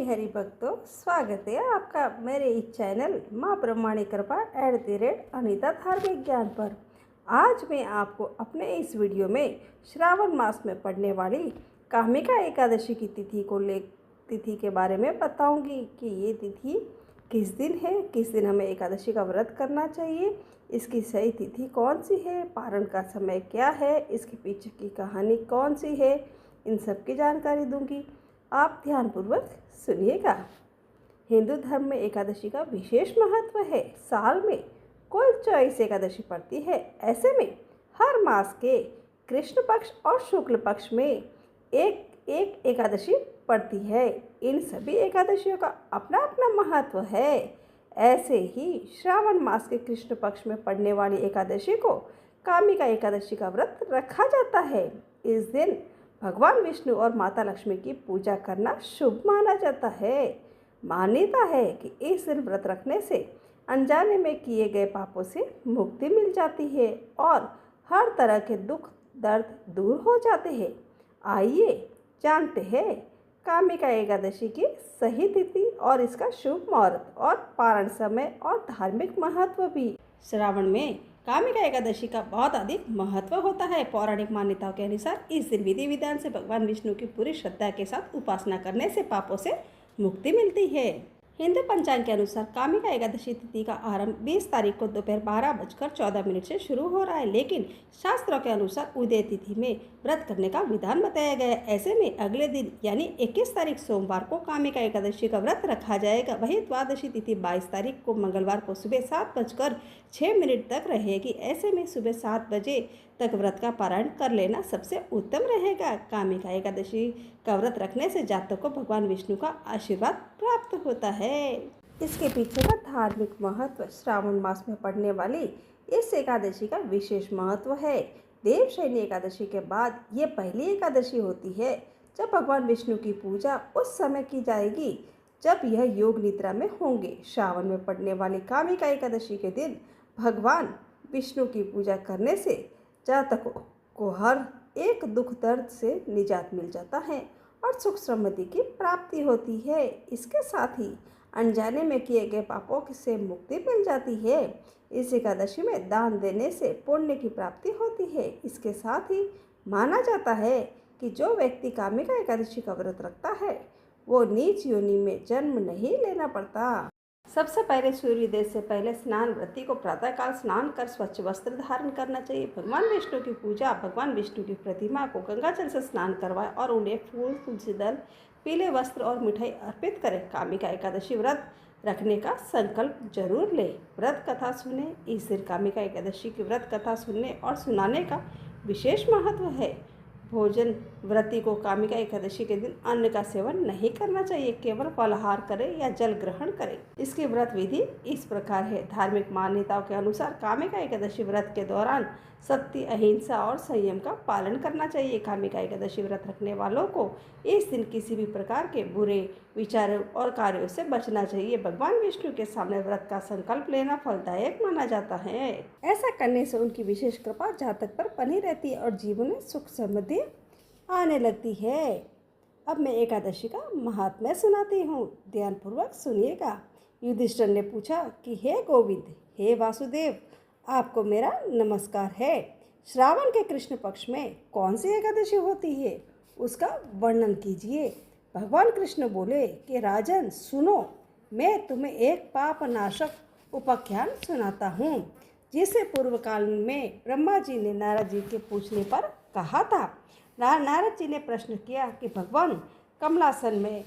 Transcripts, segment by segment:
हरि भक्तों, स्वागत है आपका मेरे इस चैनल माँ ब्रह्माणी कृपा @अनीता धार्मिक ज्ञान पर। आज मैं आपको अपने इस वीडियो में श्रावण मास में पड़ने वाली कामिका एकादशी की तिथि के बारे में बताऊंगी कि ये तिथि किस दिन है, किस दिन हमें एकादशी का व्रत करना चाहिए, इसकी सही तिथि कौन सी है, पारण का समय क्या है, इसके पीछे की कहानी कौन सी है, इन सब की जानकारी दूंगी। आप ध्यानपूर्वक सुनिएगा। हिंदू धर्म में एकादशी का विशेष महत्व है। साल में कुल 24 एकादशी पड़ती है। ऐसे में हर मास के कृष्ण पक्ष और शुक्ल पक्ष में एक एक एकादशी पड़ती है। इन सभी एकादशियों का अपना अपना महत्व है। ऐसे ही श्रावण मास के कृष्ण पक्ष में पड़ने वाली एकादशी को कामिका एकादशी का व्रत रखा जाता है। इस दिन भगवान विष्णु और माता लक्ष्मी की पूजा करना शुभ माना जाता है। मान्यता है कि इस दिन व्रत रखने से अनजाने में किए गए पापों से मुक्ति मिल जाती है और हर तरह के दुख दर्द दूर हो जाते हैं। आइए जानते हैं कामिका एकादशी की सही तिथि और इसका शुभ मुहूर्त और पारण समय और धार्मिक महत्व भी। श्रावण में कामिका एकादशी का बहुत अधिक महत्व होता है। पौराणिक मान्यताओं के अनुसार इस दिन विधि विधान से भगवान विष्णु की पूरी श्रद्धा के साथ उपासना करने से पापों से मुक्ति मिलती है। हिंदू पंचांग के अनुसार कामिका एकादशी तिथि का आरंभ 20 तारीख को दोपहर 12:14 से शुरू हो रहा है, लेकिन शास्त्रों के अनुसार उदय तिथि में व्रत करने का विधान बताया गया है। ऐसे में अगले दिन यानी 21 तारीख सोमवार को कामिका एकादशी का व्रत रखा जाएगा। वहीं द्वादशी तिथि 22 तारीख को मंगलवार को सुबह 7:06 तक रहेगी। ऐसे में सुबह 7 बजे तक व्रत का पारण कर लेना सबसे उत्तम रहेगा। कामिका एकादशी का व्रत रखने से जातक को भगवान विष्णु का आशीर्वाद प्राप्त होता है। इसके पीछे का धार्मिक महत्व। श्रावण मास में पड़ने वाली इस एकादशी का विशेष महत्व है। देवशयनी एकादशी के बाद ये पहली एकादशी होती है जब भगवान विष्णु की पूजा उस समय की जाएगी जब यह योग निद्रा में होंगे। श्रावण में पड़ने वाली कामिका एकादशी के दिन भगवान विष्णु की पूजा करने से जातकों को हर एक दुख दर्द से निजात मिल जाता है और सुख समृद्धि की प्राप्ति होती है। इसके साथ ही अनजाने में किए गए पापों से मुक्ति मिल जाती है। इस एकादशी में दान देने से पुण्य की प्राप्ति होती है। इसके साथ ही माना जाता है कि जो व्यक्ति कामिका एकादशी का व्रत रखता है वो नीच योनि में जन्म नहीं लेना पड़ता। सबसे पहले सूर्योदय से पहले स्नान, व्रती को प्रातःकाल स्नान कर स्वच्छ वस्त्र धारण करना चाहिए। भगवान विष्णु की पूजा, भगवान विष्णु की प्रतिमा को गंगा जल से स्नान करवाएं और उन्हें फूल, तुलसी दल, पीले वस्त्र और मिठाई अर्पित करें। कामिका एकादशी व्रत रखने का संकल्प जरूर लें। व्रत कथा सुने। इस दिन कामिका एकादशी की व्रत कथा सुनने और सुनाने का विशेष महत्व है। भोजन, व्रती को कामिका एकादशी के दिन अन्न का सेवन नहीं करना चाहिए, केवल फलाहार करें या जल ग्रहण करें। इसकी व्रत विधि इस प्रकार है। धार्मिक मान्यताओं के अनुसार कामिका एकादशी व्रत के दौरान सत्य, अहिंसा और संयम का पालन करना चाहिए। कामिका एकादशी व्रत रखने वालों को इस दिन किसी भी प्रकार के बुरे विचारों और कार्यों से बचना चाहिए। भगवान विष्णु के सामने व्रत का संकल्प लेना फलदायक माना जाता है। ऐसा करने से उनकी विशेष कृपा जातक पर बनी रहती है और जीवन में सुख समृद्धि आने लगती है। अब मैं एकादशी का महात्म्य सुनाती हूँ, ध्यानपूर्वक सुनिएगा। युधिष्ठिर ने पूछा कि हे गोविंद, हे वासुदेव, आपको मेरा नमस्कार है। श्रावण के कृष्ण पक्ष में कौन सी एकादशी होती है, उसका वर्णन कीजिए। भगवान कृष्ण बोले कि राजन सुनो, मैं तुम्हें एक पाप नाशक उपाख्यान सुनाता हूँ जिसे पूर्व काल में ब्रह्मा जी ने नारद जी के पूछने पर कहा था। नारद जी ने प्रश्न किया कि भगवान, कमलासन में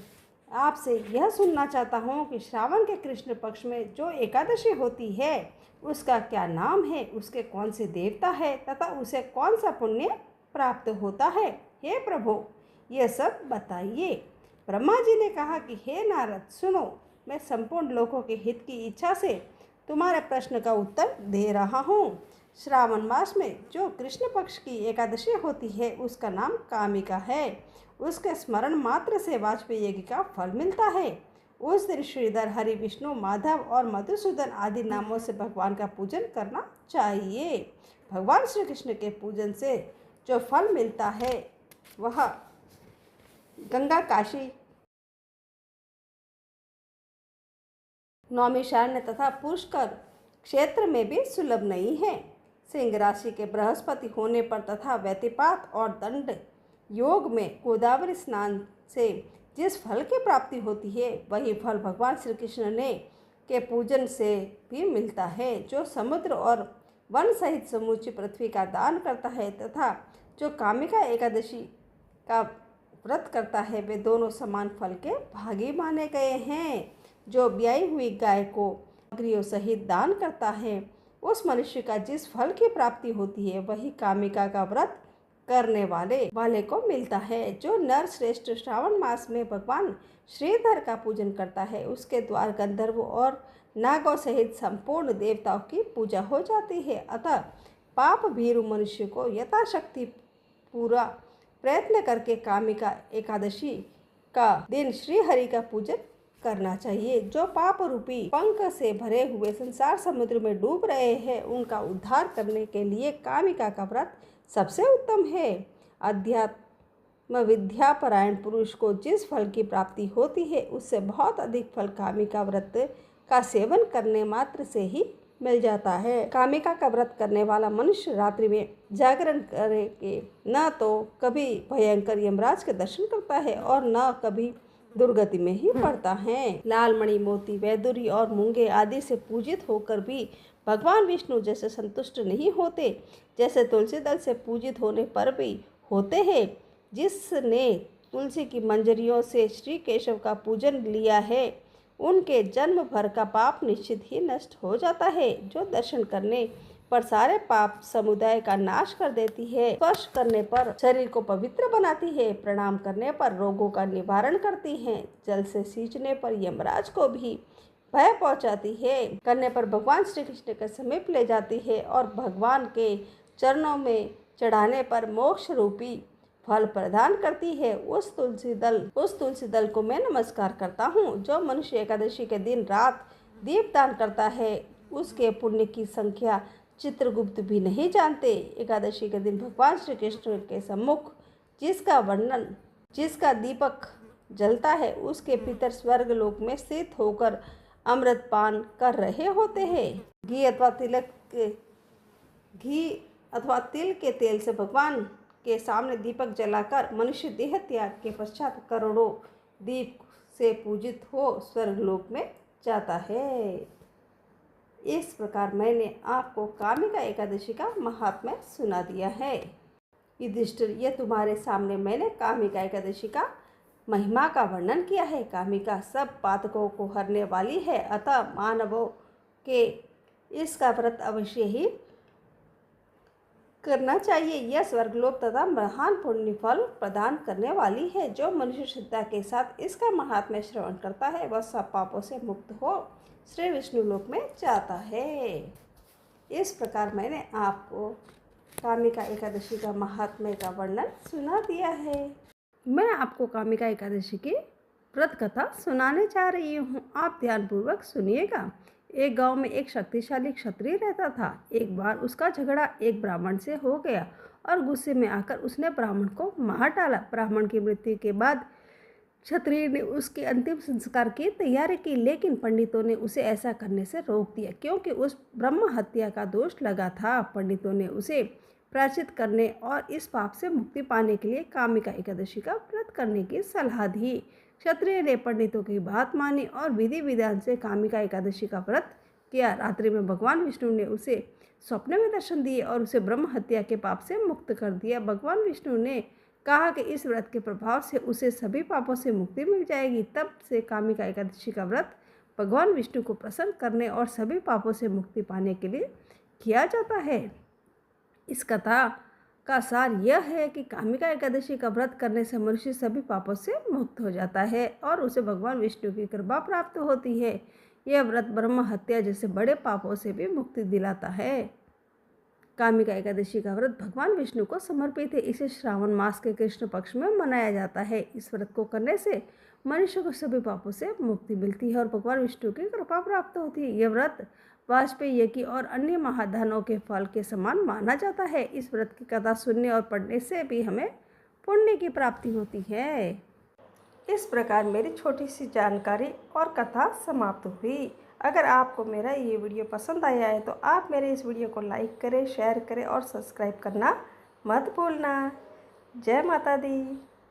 आपसे यह सुनना चाहता हूँ कि श्रावण के कृष्ण पक्ष में जो एकादशी होती है उसका क्या नाम है, उसके कौन से देवता है तथा उसे कौन सा पुण्य प्राप्त होता है। हे प्रभु, यह सब बताइए। ब्रह्मा जी ने कहा कि हे नारद सुनो, मैं संपूर्ण लोगों के हित की इच्छा से तुम्हारे प्रश्न का उत्तर दे रहा हूँ। श्रावण मास में जो कृष्ण पक्ष की एकादशी होती है उसका नाम कामिका है। उसके स्मरण मात्र से वाजपेयी यज्ञ का फल मिलता है। उस दिन श्रीधर, हरि, विष्णु, माधव और मधुसूदन आदि नामों से भगवान का पूजन करना चाहिए। भगवान श्री कृष्ण के पूजन से जो फल मिलता है वह गंगा, काशी नौमिषारण्य तथा पुष्कर क्षेत्र में भी सुलभ नहीं है। सिंह राशि के बृहस्पति होने पर तथा व्यतिपात और दंड योग में गोदावरी स्नान से जिस फल की प्राप्ति होती है वही फल भगवान श्री कृष्ण ने के पूजन से भी मिलता है। जो समुद्र और वन सहित समूची पृथ्वी का दान करता है तथा जो कामिका एकादशी का व्रत करता है वे दोनों समान फल के भागी माने गए हैं। जो ब्याई हुई गाय को सामग्रियों सहित दान करता है उस मनुष्य का जिस फल की प्राप्ति होती है वही कामिका का व्रत करने वाले को मिलता है। जो नर श्रेष्ठ श्रावण मास में भगवान श्रीधर का पूजन करता है उसके द्वार गंधर्व और नागों सहित संपूर्ण देवताओं की पूजा हो जाती है। अतः पाप भीरु मनुष्य को यथाशक्ति पूरा प्रयत्न करके कामिका एकादशी का दिन श्री हरि का पूजन करना चाहिए। जो पाप रूपी पंख से भरे हुए संसार समुद्र में डूब रहे हैं उनका उद्धार करने के लिए कामिका का व्रत सबसे उत्तम है। अध्यात्म विद्या परायण पुरुष को जिस फल की प्राप्ति होती है उससे बहुत अधिक फल कामिका व्रत का सेवन करने मात्र से ही मिल जाता है। कामिका का व्रत करने वाला मनुष्य रात्रि में जागरण करके न तो कभी भयंकर यमराज के दर्शन करता है और न कभी दुर्गति में ही पड़ता है। लाल मणि मोती वैदुरी और मूंगे आदि से पूजित होकर भी भगवान विष्णु जैसे संतुष्ट नहीं होते जैसे तुलसी दल से पूजित होने पर भी होते हैं। जिसने तुलसी की मंजरियों से श्री केशव का पूजन लिया है उनके जन्म भर का पाप निश्चित ही नष्ट हो जाता है। जो दर्शन करने पर सारे पाप समुदाय का नाश कर देती है, स्पर्श करने पर शरीर को पवित्र बनाती है, प्रणाम करने पर रोगों का निवारण करती है, जल से सींचने पर यमराज को भी भय पहुंचाती है, करने पर भगवान श्री कृष्ण के समीप ले जाती है और भगवान के चरणों में चढ़ाने पर मोक्ष रूपी फल प्रदान करती है। उस तुलसी दल को मैं नमस्कार करता हूँ। जो मनुष्य एकादशी के दिन रात दीपदान करता है उसके पुण्य की संख्या चित्रगुप्त भी नहीं जानते। एकादशी के दिन भगवान श्री कृष्ण के सम्मुख जिसका दीपक जलता है उसके पितर स्वर्ग लोक में स्थित होकर अमृत पान कर रहे होते हैं। घी अथवा तिल के तेल से भगवान के सामने दीपक जलाकर मनुष्य देह त्याग के पश्चात करोड़ों दीप से पूजित हो स्वर्गलोक में जाता है। इस प्रकार मैंने आपको कामिका एकादशी का महात्म्य सुना दिया है। युधिष्ठिर, यह तुम्हारे सामने मैंने कामिका एकादशी का महिमा का वर्णन किया है। कामिका सब पातकों को हरने वाली है, अतः मानवों के इसका व्रत अवश्य ही करना चाहिए। यह स्वर्गलोक तथा महान पुण्य फल प्रदान करने वाली है। जो मनुष्य श्रद्धा के साथ इसका महात्म्य श्रवण करता है वह सब पापों से मुक्त हो श्री विष्णु लोक में जाता है। इस प्रकार मैंने आपको कामिका एकादशी का महात्म्य का वर्णन सुना दिया है। मैं आपको कामिका एकादशी की व्रत कथा सुनाने जा रही हूँ, आप ध्यानपूर्वक सुनिएगा। एक गांव में एक शक्तिशाली क्षत्रिय रहता था। एक बार उसका झगड़ा एक ब्राह्मण से हो गया और गुस्से में आकर उसने ब्राह्मण को मार डाला। ब्राह्मण की मृत्यु के बाद क्षत्रिय ने उसके अंतिम संस्कार की तैयारी की, लेकिन पंडितों ने उसे ऐसा करने से रोक दिया क्योंकि उस ब्रह्म हत्या का दोष लगा था। पंडितों ने उसे प्रायश्चित करने और इस पाप से मुक्ति पाने के लिए कामिका एकादशी का व्रत करने की सलाह दी। क्षत्रिय ने पंडितों की बात मानी और विधि विधान से कामिका एकादशी का व्रत किया। रात्रि में भगवान विष्णु ने उसे स्वप्न में दर्शन दिए और उसे ब्रह्म हत्या के पाप से मुक्त कर दिया। भगवान विष्णु ने कहा कि इस व्रत के प्रभाव से उसे सभी पापों से मुक्ति मिल जाएगी। तब से कामिका एकादशी का व्रत भगवान विष्णु को प्रसन्न करने और सभी पापों से मुक्ति पाने के लिए किया जाता है। इस कथा का सार यह है कि कामिका एकादशी का व्रत करने से मनुष्य सभी पापों से मुक्त हो जाता है और उसे भगवान विष्णु की कृपा प्राप्त होती है। यह व्रत ब्रह्म हत्या जैसे बड़े पापों से भी मुक्ति दिलाता है। कामिका एकादशी का व्रत भगवान विष्णु को समर्पित है। इसे श्रावण मास के कृष्ण पक्ष में मनाया जाता है। इस व्रत को करने से मनुष्य को सभी पापों से मुक्ति मिलती है और भगवान विष्णु की कृपा प्राप्त होती है। यह व्रत वाजपेयी यज्ञ और अन्य महादानों के फल के समान माना जाता है। इस व्रत की कथा सुनने और पढ़ने से भी हमें पुण्य की प्राप्ति होती है। इस प्रकार मेरी छोटी सी जानकारी और कथा समाप्त हुई। अगर आपको मेरा ये वीडियो पसंद आया है तो आप मेरे इस वीडियो को लाइक करें, शेयर करें और सब्सक्राइब करना मत भूलना। जय माता दी।